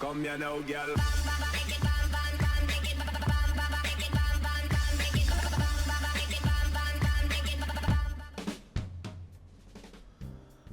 Come here now, girl.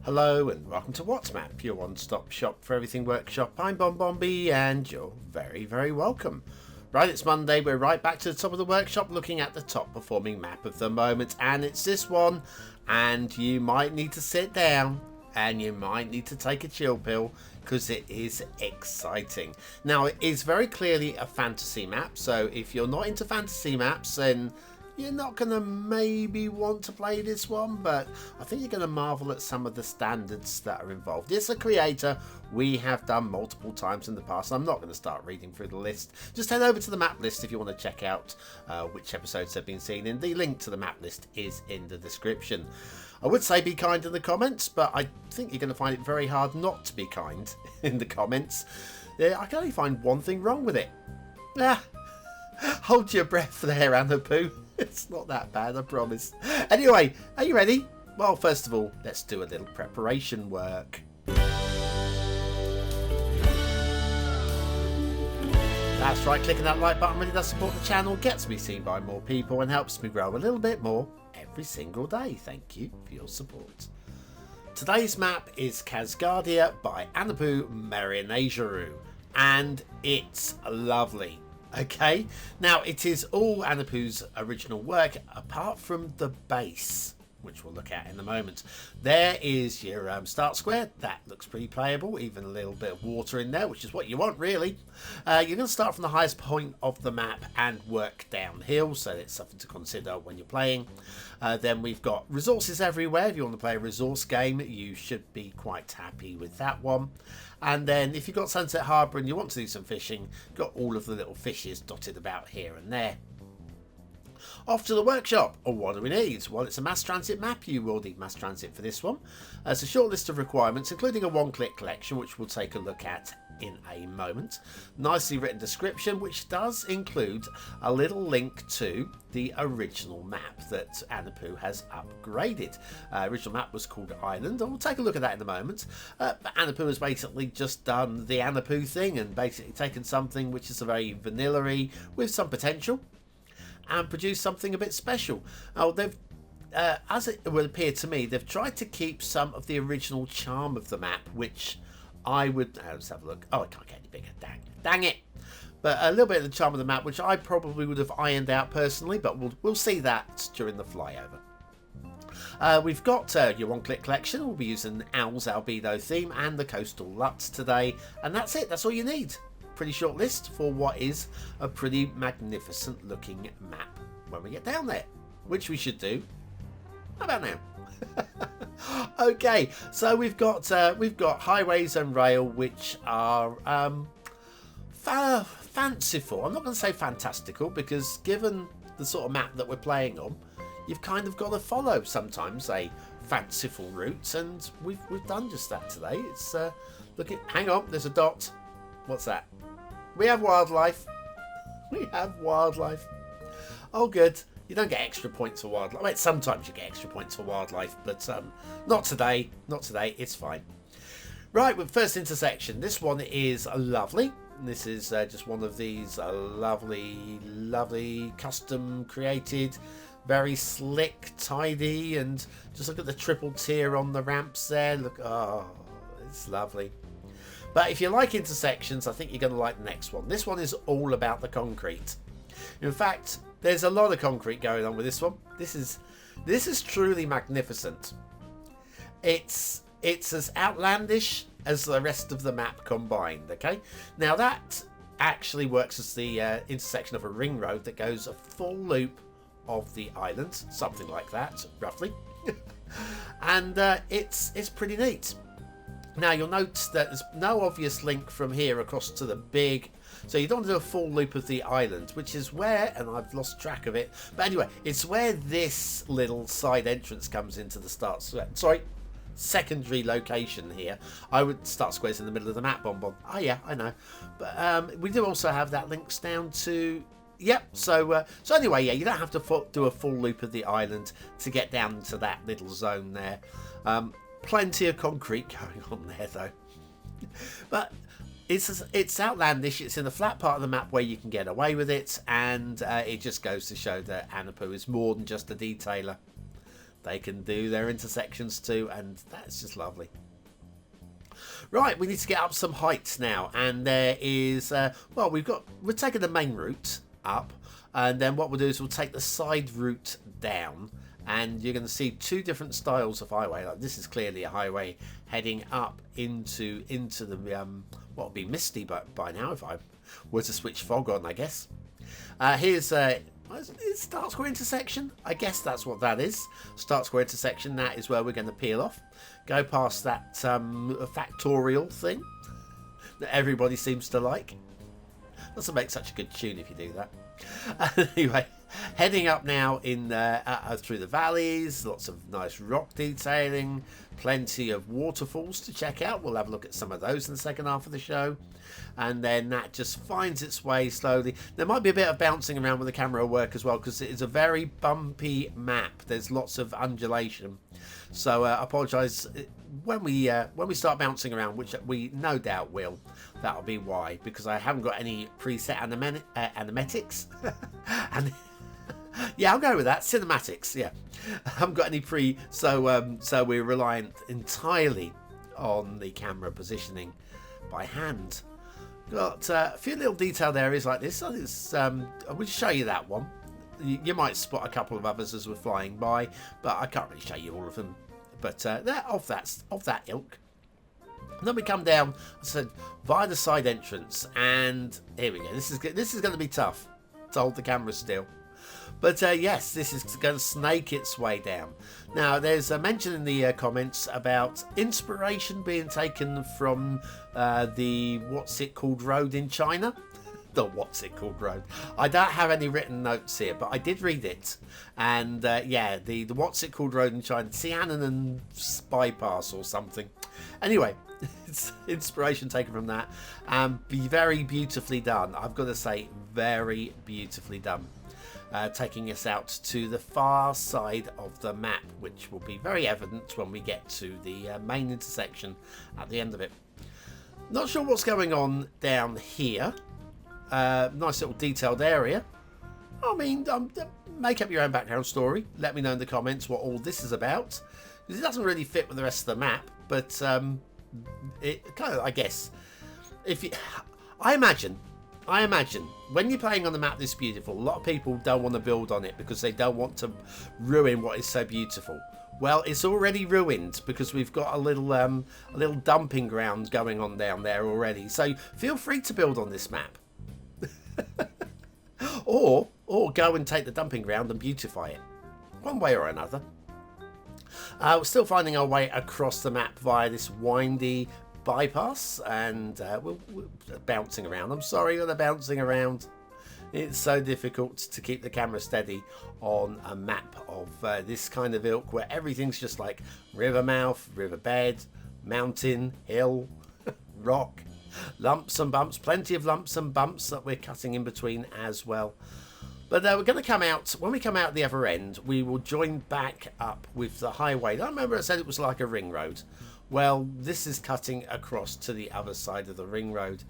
Hello and welcome to What's Map, your one-stop shop for everything workshop. I'm BonBonB and you're very, very welcome. Right, it's Monday, we're right back to the top of the workshop looking at the top performing map of the moment, and it's this one, and you might need to sit down and you might need to take a chill pill because it is exciting. Now, it is very clearly a fantasy map, so if you're not into fantasy maps, then you're not going to maybe want to play this one, but I think you're going to marvel at some of the standards that are involved. It's a creator we have done multiple times in the past. I'm not going to start reading through the list. Just head over to the map list if you want to check out which episodes have been seen, and the link to the map list is in the description. I would say be kind in the comments, but I think you're going to find it very hard not to be kind in the comments. I can only find one thing wrong with it. Hold your breath there, Anoupou. It's not that bad, I promise. Anyway, are you ready? Well, first of all, let's do a little preparation work. That's right, clicking that like button really does support the channel, gets me seen by more people and helps me grow a little bit more every single day. Thank you for your support. Today's map is Khazgadia by Anoupou Merynetjerou, and it's lovely. Okay, now it is all Anoupou's original work apart from the base, which we'll look at in a moment. There is your start square. That looks pretty playable, even a little bit of water in there, which is what you want really. You're going to start from the highest point of the map and work downhill, so it's something to consider when you're playing. Then we've got resources everywhere. If you want to play a resource game, you should be quite happy with that one. And then if you've got Sunset Harbour and you want to do some fishing, got all of the little fishes dotted about here and there. Off to the workshop. Or what do we need? Well, it's a mass transit map. You will need mass transit for this one. It's a short list of requirements, including a one-click collection, which we'll take a look at in a moment. Nicely written description, which does include a little link to the original map that Anoupou has upgraded. Original map was called Island, and we'll take a look at that in a moment. But Anoupou has basically just done the Anoupou thing and basically taken something which is a very vanilla-y with some potential and produce something a bit special. Oh, they've, as it would appear to me, they've tried to keep some of the original charm of the map, which I would... let's have a look. Oh, I can't get any bigger. Dang it. But a little bit of the charm of the map, which I probably would have ironed out personally, but we'll see that during the flyover. We've got your one-click collection. We'll be using Owl's Albedo theme and the Coastal Luts today, and that's it. That's all you need. Pretty short list for what is a pretty magnificent looking map when we get down there, which we should do. How about now? Okay, so we've got highways and rail, which are fanciful. I'm not going to say fantastical, because given the sort of map that we're playing on, you've kind of got to follow sometimes a fanciful route, and we've done just that today. It's hang on, there's a dot. What's that? We have wildlife. We have wildlife. Oh, good. You don't get extra points for wildlife. Well, sometimes you get extra points for wildlife, but not today. Not today. It's fine. Right, with first intersection. This one is lovely. This is just one of these lovely custom created, very slick, tidy, and just look at the triple tier on the ramps there. Look, oh, it's lovely. But if you like intersections, I think you're going to like the next one. This one is all about the concrete. In fact, there's a lot of concrete going on with this one. This is truly magnificent. It's as outlandish as the rest of the map combined. Okay, now that actually works as the intersection of a ring road that goes a full loop of the island, something like that, roughly. And it's pretty neat. Now you'll note that there's no obvious link from here across to the big, so you don't want to do a full loop of the island, which is where, and I've lost track of it, but anyway, it's where this little side entrance comes into the secondary location here. I would start squares in the middle of the map, BonBon. Oh yeah, I know, but we do also have that links down to. Yep, so anyway, yeah, you don't have to do a full loop of the island to get down to that little zone there. Plenty of concrete going on there, though. But it's outlandish. It's in the flat part of the map where you can get away with it, and it just goes to show that Anoupou is more than just a detailer. They can do their intersections too, and that's just lovely. Right, we need to get up some heights now, and there is well, we're taking the main route up, and then what we'll do is we'll take the side route down, and you're going to see two different styles of highway. Like, this is clearly a highway heading up into the what would be misty by now if I were to switch fog on, I guess. Here's Start Square intersection. I guess that's what that is. Start Square intersection. That is where we're going to peel off. Go past that factorial thing that everybody seems to like. Doesn't make such a good tune if you do that. Anyway, heading up now in through the valleys. Lots of nice rock detailing. Plenty of waterfalls to check out. We'll have a look at some of those in the second half of the show. And then that just finds its way slowly. There might be a bit of bouncing around with the camera work as well, because it is a very bumpy map. There's lots of undulation. So I apologise when we start bouncing around, which we no doubt will. That'll be why, because I haven't got any preset animatics. And yeah, I'll go with that. Cinematics, yeah. I haven't got any so we're reliant entirely on the camera positioning by hand. Got a few little detailed areas like this. I will show you that one. You might spot a couple of others as we're flying by, but I can't really show you all of them. But they're of that ilk. And then we come down, I said, via the side entrance, and here we go. This is going to be tough to hold the camera still. But yes, this is going to snake its way down. Now, there's a mention in the comments about inspiration being taken from the what's it called road in China. The what's it called road. I don't have any written notes here, but I did read it. And yeah, the what's it called road in China, Tiananmen bypass or something. Anyway, it's inspiration taken from that. Be very beautifully done. I've got to say, very beautifully done. Taking us out to the far side of the map, which will be very evident when we get to the main intersection at the end of it. Not sure what's going on down here. Nice little detailed area. I mean, make up your own background story. Let me know in the comments what all this is about, because it doesn't really fit with the rest of the map. But it kind of, I guess, I imagine when you're playing on the map this beautiful, a lot of people don't want to build on it because they don't want to ruin what is so beautiful. Well, it's already ruined because we've got a little dumping ground going on down there already. So feel free to build on this map. or go and take the dumping ground and beautify it, one way or another. We're still finding our way across the map via this windy bypass, and we're bouncing around. I'm sorry for the bouncing around. It's so difficult to keep the camera steady on a map of this kind of ilk, where everything's just like river mouth, riverbed, mountain, hill, rock, lumps and bumps, plenty of lumps and bumps that we're cutting in between as well. But we're going to come out, when we come out the other end, we will join back up with the highway. I remember I said it was like a ring road. Well, this is cutting across to the other side of the ring road.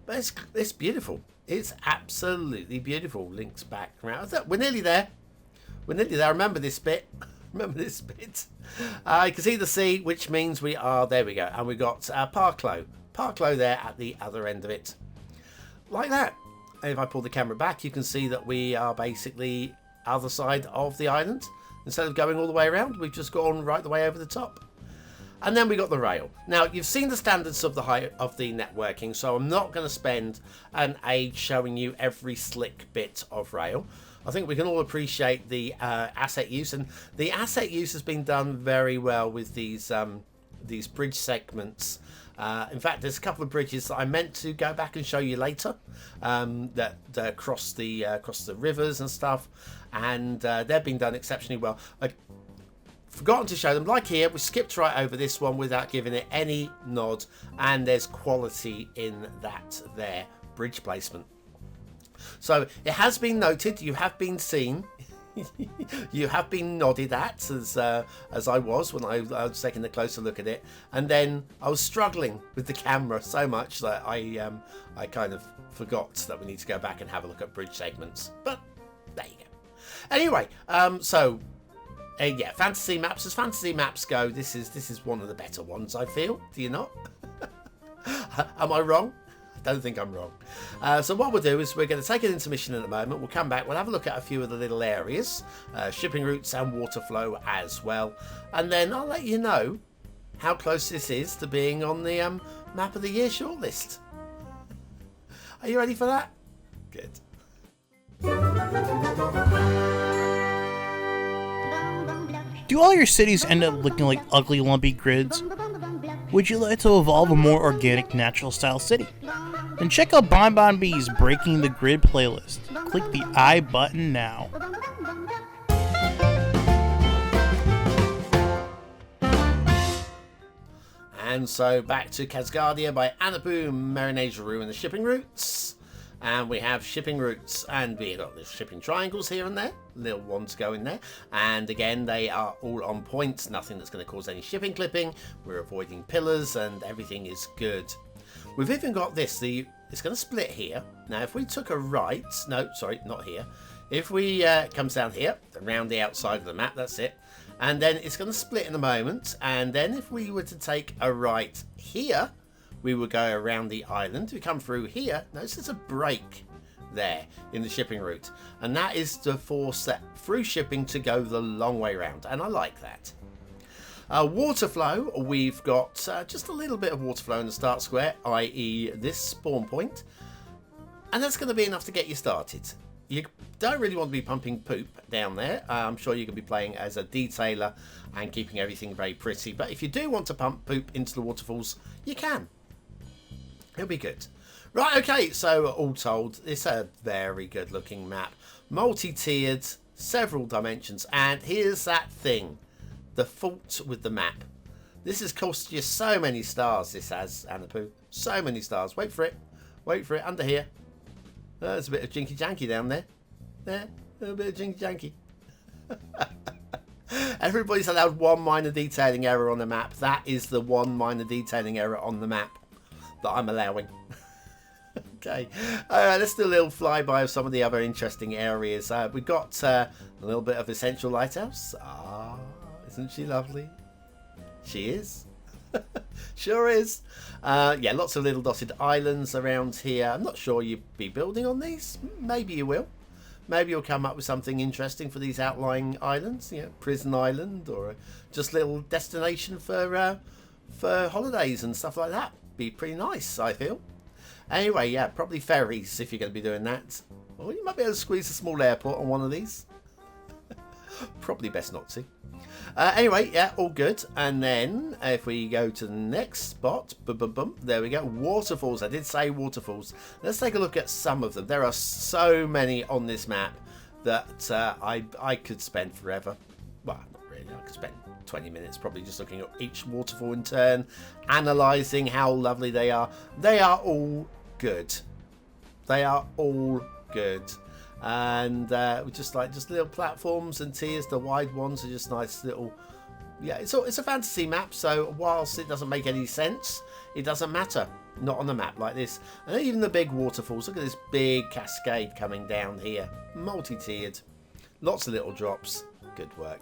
But it's beautiful. It's absolutely beautiful. Links back around. We're nearly there. We're nearly there. Remember this bit. Remember this bit. You can see the sea, which means we are, there we go. And we got Parklow. Parklow there at the other end of it. Like that. And if I pull the camera back, you can see that we are basically other side of the island. Instead of going all the way around, we've just gone right the way over the top. And then we got the rail. Now, you've seen the standards of the networking, so I'm not going to spend an age showing you every slick bit of rail. I think we can all appreciate the asset use, and the asset use has been done very well with these bridge segments. In fact, there's a couple of bridges that I meant to go back and show you later that cross the rivers and stuff, and they've been done exceptionally well. I'd forgotten to show them. Like here, we skipped right over this one without giving it any nod, and there's quality in that there bridge placement. So it has been noted, you have been seen, You have been nodded at as I was when I was taking a closer look at it, and then I was struggling with the camera so much that I kind of forgot that we need to go back and have a look at bridge segments. But there you go. Anyway, yeah, fantasy maps. As fantasy maps go, this is one of the better ones, I feel. Do you not? Am I wrong? I don't think I'm wrong. So what we'll do is we're going to take an intermission in a moment. We'll come back. We'll have a look at a few of the little areas, shipping routes and water flow as well. And then I'll let you know how close this is to being on the Map of the Year shortlist. Are you ready for that? Good. Do all your cities end up looking like ugly, lumpy grids? Would you like to evolve a more organic, natural-style city? Then check out BonBonB's Breaking the Grid playlist. Click the I button now. And so back to Khazgadia by Anoupou, Merynetjerou and the shipping routes. And we have shipping routes, and we've got the shipping triangles here and there, little ones going there. And again, they are all on point, nothing that's going to cause any shipping clipping. We're avoiding pillars and everything is good. We've even got this, it's going to split here. Now, if we took a right, no, sorry, not here. If we comes down here, around the outside of the map, that's it. And then it's going to split in a moment. And then if we were to take a right here, we will go around the island. We come through here. Notice there's a break there in the shipping route. And that is to force that through shipping to go the long way round. And I like that. Water flow. We've got just a little bit of water flow in the start square, i.e. this spawn point. And that's going to be enough to get you started. You don't really want to be pumping poop down there. I'm sure you can be playing as a detailer and keeping everything very pretty. But if you do want to pump poop into the waterfalls, you can. It'll be good. Right, okay, so all told, it's a very good looking map. Multi-tiered, several dimensions, and here's that thing. The fault with the map. This has cost you so many stars, this has, Anoupou. So many stars. Wait for it. Wait for it. Under here. There's a bit of jinky-janky down there. There. A little bit of jinky-janky. Everybody's allowed one minor detailing error on the map. That is the one minor detailing error on the map that I'm allowing. Okay, let's do a little flyby of some of the other interesting areas. We've got a little bit of Essential Lighthouse. Ah, isn't she lovely? She is. Sure is. Yeah, lots of little dotted islands around here. I'm not sure you'd be building on these. Maybe you will. Maybe you'll come up with something interesting for these outlying islands. You know, Prison Island, or just a little destination for holidays and stuff like that. Be pretty nice, I feel. Anyway, yeah, probably ferries if you're going to be doing that. Or you might be able to squeeze a small airport on one of these. Probably best not to. Anyway, yeah, all good. And then if we go to the next spot, there we go. Waterfalls. I did say waterfalls. Let's take a look at some of them. There are so many on this map that I could spend forever. Well, not really. I could spend 20 minutes probably just looking at each waterfall in turn, analysing how lovely they are. They are all good. They are all good. And just little platforms and tiers. The wide ones are just nice little. Yeah, it's a fantasy map, so whilst it doesn't make any sense, it doesn't matter. Not on a map like this. And even the big waterfalls. Look at this big cascade coming down here. Multi-tiered. Lots of little drops. Good work.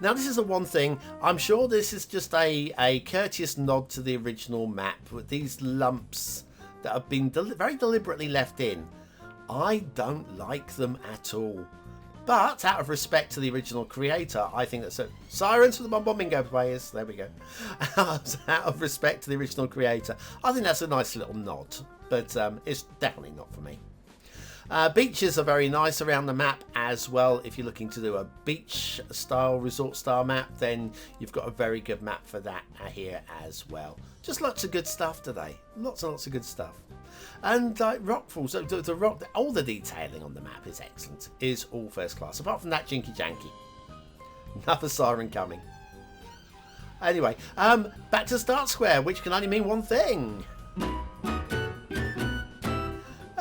Now, this is the one thing. I'm sure this is just a courteous nod to the original map with these lumps that have been very deliberately left in. I don't like them at all. But out of respect to the original creator, I think that's a sirens for the BonBonBingo players. There we go. Out of respect to the original creator, I think that's a nice little nod. But it's definitely not for me. Beaches are very nice around the map as well. If you're looking to do a beach style, resort style map, then you've got a very good map for that here as well. Just lots of good stuff today. Lots and lots of good stuff. And rockfalls, all the detailing on the map is excellent. Is all first class. Apart from that jinky janky. Another siren coming. Anyway, back to Start Square, which can only mean one thing.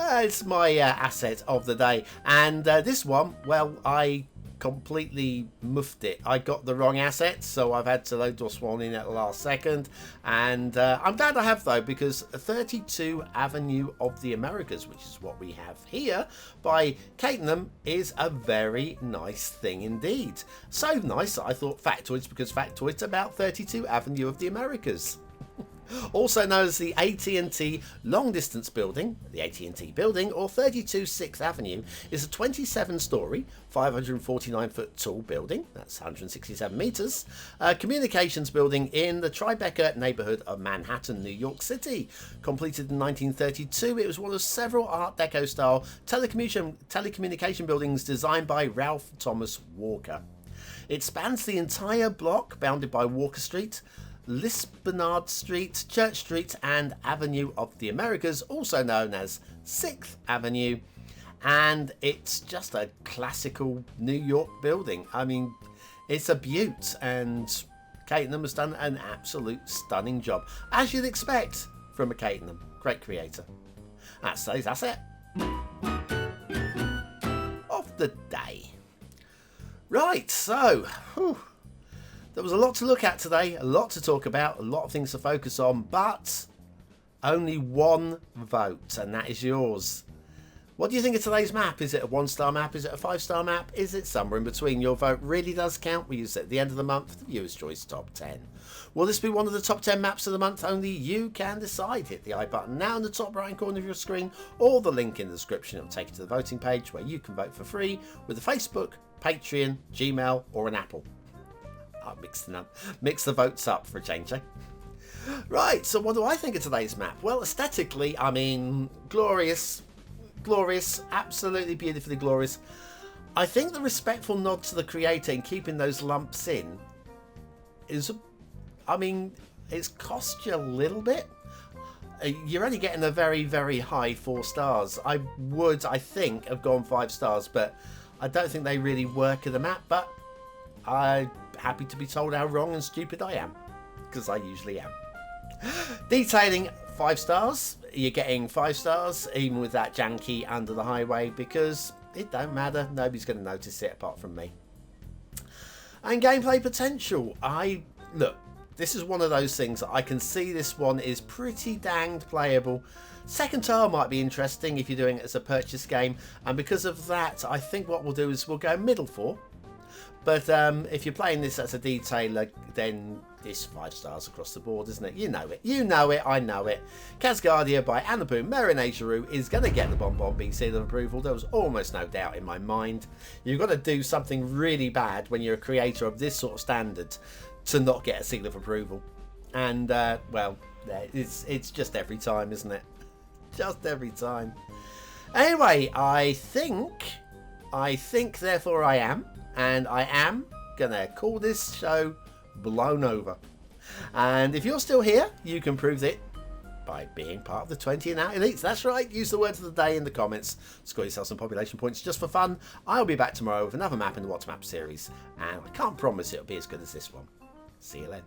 It's my asset of the day. And this one, well, I completely muffed it. I got the wrong asset, so I've had to load this one in at the last second. And I'm glad I have, though, because 32 Avenue of the Americas, which is what we have here by Cateinum, is a very nice thing indeed. So nice that I thought factoids, because factoids about 32 Avenue of the Americas. Also known as the AT&T Long Distance Building, the AT&T Building, or 32 6th Avenue, is a 27-storey, 549-foot tall building, that's 167 metres, communications building in the Tribeca neighbourhood of Manhattan, New York City. Completed in 1932, it was one of several Art Deco-style telecommunication buildings designed by Ralph Thomas Walker. It spans the entire block, bounded by Walker Street, Lisbonard Street, Church Street and Avenue of the Americas, also known as 6th Avenue, and it's just a classical New York building. I mean, it's a beaut, and Cateinum has done an absolute stunning job, as you'd expect from a Cateinum. Great creator. That's today's asset of the day. Right, so there was a lot to look at today, a lot to talk about, a lot of things to focus on, but only one vote, and that is yours. What do you think of today's map? Is it a 1-star map? Is it a 5-star map? Is it somewhere in between? Your vote really does count. We use it at the end of the month, the Viewer's Choice Top 10. Will this be one of the top 10 maps of the month? Only you can decide. Hit the I button now in the top right corner of your screen, or the link in the description. It'll take you to the voting page where you can vote for free with a Facebook, Patreon, Gmail, or an Apple. I'll mix the votes up for a change, eh? Right, so what do I think of today's map? Well, aesthetically, I mean, glorious, absolutely beautifully glorious. I think the respectful nod to the creator in keeping those lumps in is, I mean, it's cost you a little bit. You're only getting a very, very high 4 stars. I think, have gone 5 stars, but I don't think they really work in the map, but I'm happy to be told how wrong and stupid I am, because I usually am. Detailing 5 stars. You're getting 5 stars even with that janky under the highway, because it don't matter, nobody's going to notice it apart from me. And gameplay potential, look, this is one of those things that I can see this one is pretty danged playable. Second tile might be interesting if you're doing it as a purchase game, and because of that I think what we'll do is we'll go middle 4. But if you're playing this as a detailer, then it's 5 stars across the board, isn't it? You know it. You know it. I know it. Khazgadia by Anoupou, Merynetjerou is going to get the BonBonB seal of approval. There was almost no doubt in my mind. You've got to do something really bad when you're a creator of this sort of standard to not get a seal of approval. And, well, it's just every time, isn't it? Just every time. Anyway, I think, therefore I am. And I am going to call this show Blown Over. And if you're still here, you can prove it by being part of the 20 and out elites. That's right, use the words of the day in the comments. Score yourself some population points just for fun. I'll be back tomorrow with another map in the What's Map series. And I can't promise it'll be as good as this one. See you then.